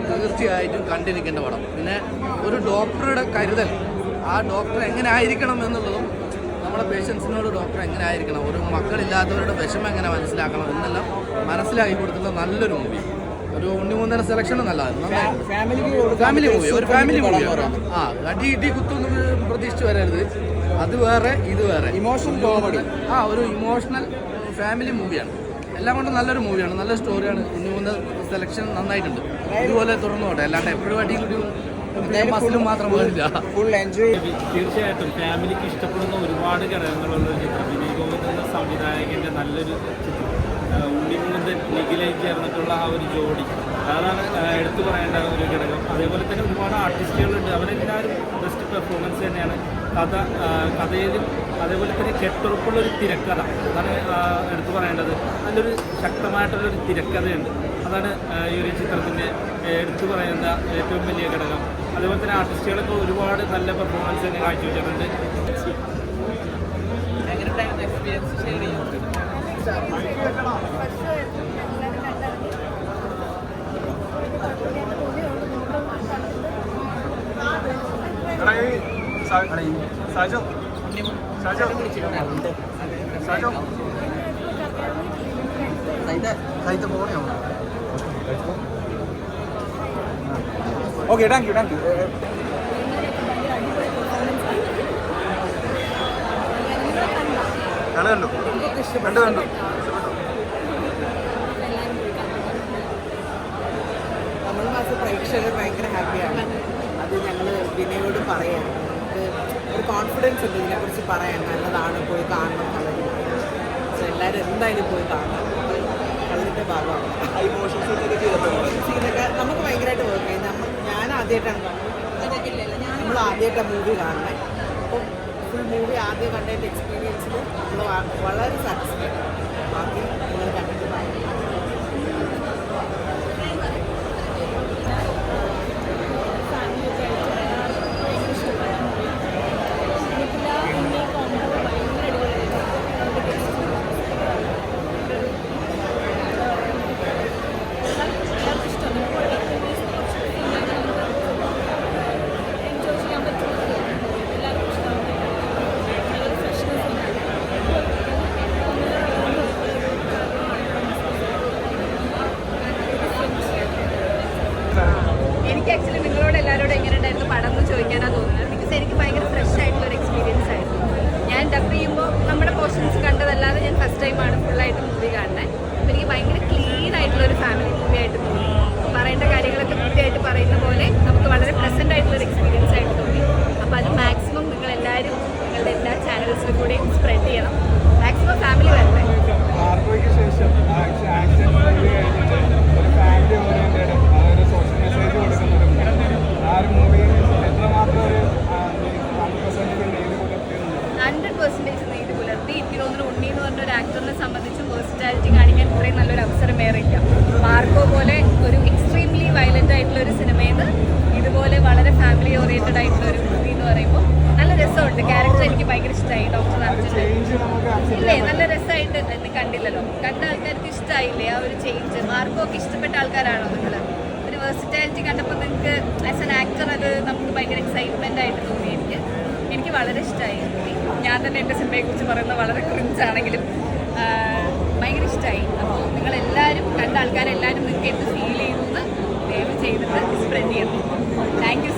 തീർച്ചയായിട്ടും കണ്ടിരിക്കേണ്ട പടം. പിന്നെ ഒരു ഡോക്ടറുടെ കരുതൽ, ആ ഡോക്ടർ എങ്ങനെ ആയിരിക്കണം എന്നുള്ളതും, നമ്മുടെ പേഷ്യൻസിനോട് ഡോക്ടർ എങ്ങനെ ആയിരിക്കണം, ഒരു മക്കളില്ലാത്തവരുടെ വിഷമം എങ്ങനെ മനസ്സിലാക്കണം എന്നെല്ലാം മനസ്സിലാക്കി കൊടുത്തുള്ള നല്ലൊരു മൂവി. ഒരു ഉണ്ണിമൂന്നര സെലക്ഷനും നല്ലതായിരുന്നു. ഫാമിലി മൂവി, ഒരു ഫാമിലി മൂവിയാണ്. അടി ഇടി കുത്തൊന്നും പ്രതീക്ഷിച്ച് വരരുത്. അത് വേറെ, ഇത് വേറെ. ഇമോഷണൽ കോമഡി, ഒരു ഇമോഷണൽ ഫാമിലി മൂവിയാണ്. എല്ലാം കൊണ്ടും നല്ലൊരു മൂവിയാണ്, നല്ല സ്റ്റോറിയാണ്. ഉണ്ണിമൂന്നര സെലക്ഷൻ നന്നായിട്ടുണ്ട്. ഇതുപോലെ തുറന്നോട്ടെ, അല്ലാണ്ട് എപ്പോഴും അടിയും കൂടി മസിലും മാത്രം പോലില്ല. Full enjoy. തീർച്ചയായിട്ടും ഫാമിലിക്ക് ഇഷ്ടപ്പെടുന്ന ഒരുപാട് ഘടകങ്ങളുള്ള ഒരു ചിത്രം. വിനയ് ഗോവിന്ദ് എന്ന സംവിധായകൻ്റെ നല്ലൊരു ചിത്രം. ഉണ്ണിമൂന്നൻ നിഖിലായി ചേർന്നിട്ടുള്ള ആ ഒരു ജോഡി, അതാണ് എടുത്തു പറയേണ്ട ഒരു ഘടകം. അതേപോലെ തന്നെ ഒരുപാട് ആർട്ടിസ്റ്റുകളുണ്ട്, അവരെല്ലാവരും ബെസ്റ്റ് പെർഫോമൻസ് തന്നെയാണ്. കഥയിലും അതേപോലെ തന്നെ കെട്ടുറപ്പുള്ളൊരു തിരക്കഥ, അതാണ് എടുത്തു പറയേണ്ടത്. നല്ലൊരു ശക്തമായിട്ടുള്ളൊരു തിരക്കഥയുണ്ട്, അതാണ് ഈ ഒരു ചിത്രത്തിൻ്റെ എടുത്തു പറയുന്ന ഏറ്റവും വലിയ ഘടകം. അതേപോലെ തന്നെ ആർട്ടിസ്റ്റുകളൊക്കെ ഒരുപാട് നല്ല പെർഫോമൻസ് തന്നെ കാഴ്ചവെച്ചിട്ടുണ്ട്. Okay, thank you. കണ്ടു. നമ്മൾ പ്രേക്ഷകർ ഭയങ്കര ഹാപ്പിയാണ്. അത് ഞങ്ങൾ വിനയോട് പറയാം. നമുക്ക് ഒരു കോൺഫിഡൻസ് ഉണ്ട് ഇതിനെക്കുറിച്ച് പറയാൻ. നല്ലതാണ്, പോയി കാണണം എന്നുള്ളത്. സോ എല്ലാവരും എന്തായാലും പോയി കാണണം. അതിൻ്റെ ഭാഗമാണ്. ഇതൊക്കെ നമുക്ക് ഭയങ്കരമായിട്ട് വർക്ക് ചെയ്യും. ഞാൻ ആദ്യമായിട്ടാണ് കാണുന്നത്. നമ്മൾ ആദ്യമായിട്ടാണ് മൂവി കാണുന്നത്. അപ്പം ഫുൾ മൂവി ആദ്യം കണ്ടതിൻ്റെ എക്സ്പീരിയൻസിൽ നമ്മൾ വളരെ സാറ്റിസ്ഫൈഡ്. ബാക്കി നിങ്ങൾ കണ്ടിട്ട് എനിക്ക് ആക്ച്വലി നിങ്ങളോട് എല്ലാവരോടും എങ്ങനെ ഉണ്ടായിരുന്നു പടം എന്ന് ചോദിക്കാനാണ് തോന്നുന്നത്. ബിക്കോസ് എനിക്ക് ഭയങ്കര ഫ്രഷ് ആയിട്ടുള്ളൊരു എക്സ്പീരിയൻസ് ആയിരുന്നു. ഞാൻ ഡബ് ചെയ്യുമ്പോൾ നമ്മുടെ പോർഷൻസ് കണ്ടതല്ലാതെ ഞാൻ ഫസ്റ്റ് ടൈമാണ് ഫുള്ളായിട്ട് മൂവി കാണുന്നത്. അപ്പോൾ എനിക്ക് ഭയങ്കര ക്ലീൻ ആയിട്ടുള്ളൊരു ഫാമിലി മൂവി ആയിട്ട് തോന്നി. പറയേണ്ട കാര്യങ്ങളൊക്കെ കൃത്യമായിട്ട് പറയുന്ന പോലെ നമുക്ക് വളരെ പ്ലസൻ്റ് ആയിട്ടുള്ളൊരു എക്സ്പീരിയൻസ് ആയിട്ട് തോന്നി. അപ്പോൾ അത് മാക്സിമം നിങ്ങളെല്ലാവരും നിങ്ങളുടെ എല്ലാ ചാനൽസിലും കൂടെയും സ്പ്രെഡ് ചെയ്യണം. മാക്സിമം ഫാമിലി വരട്ടെ. നെയ്ത് പുലർത്തി. എനിക്ക് തോന്നുന്നു ഉണ്ണി എന്ന് പറഞ്ഞ ഒരു ആക്ടറിനെ സംബന്ധിച്ചും വേഴ്സിറ്റാലിറ്റി കാണിക്കാൻ ഇത്രയും നല്ലൊരു അവസരം വേറെയില്ല. മാർക്കോ പോലെ ഒരു എക്സ്ട്രീംലി വയലൻ്റ് ആയിട്ടുള്ള ഒരു സിനിമയിൽ നിന്ന് ഇതുപോലെ വളരെ ഫാമിലി ഓറിയൻറ്റഡ് ആയിട്ടുള്ള ഒരു മൂവി എന്ന് പറയുമ്പോൾ നല്ല രസമുണ്ട്. ക്യാരക്ടർ എനിക്ക് ഭയങ്കര ഇഷ്ടമായി. ഡോക്ടർ അർജുൻ്റെ ഇല്ലേ, നല്ല രസമായിട്ട് ഇന്ന് കണ്ടില്ലല്ലോ, കണ്ട ആൾക്കാർക്ക് ഇഷ്ടമായില്ലേ ആ ഒരു ചേഞ്ച്? മാർക്കോ ഒക്കെ ഇഷ്ടപ്പെട്ട ആൾക്കാരാണോ നിങ്ങൾ? ഒരു വേഴ്സിറ്റാലിറ്റി കണ്ടപ്പോൾ നിങ്ങൾക്ക് ആസ് എൻ ആക്ടർ അത് നമുക്ക് ഭയങ്കര എക്സൈറ്റ്മെൻ്റ് ആയിട്ട് തോന്നി. എനിക്ക് വളരെ ഇഷ്ടമായി. ഞാൻ തന്നെ എൻ്റെ സിനിമയെക്കുറിച്ച് പറയുന്നത് വളരെ ക്രിഞ്ചാണെങ്കിലും ഭയങ്കര ഇഷ്ടമായി. അപ്പോൾ നിങ്ങളെല്ലാവരും കണ്ട ആൾക്കാരെല്ലാവരും നിങ്ങൾക്ക് എന്ത് ഫീൽ ചെയ്യുമെന്ന് ദയവ് ചെയ്തിട്ട് സ്പ്രെഡ് ചെയ്യണം. Thank you.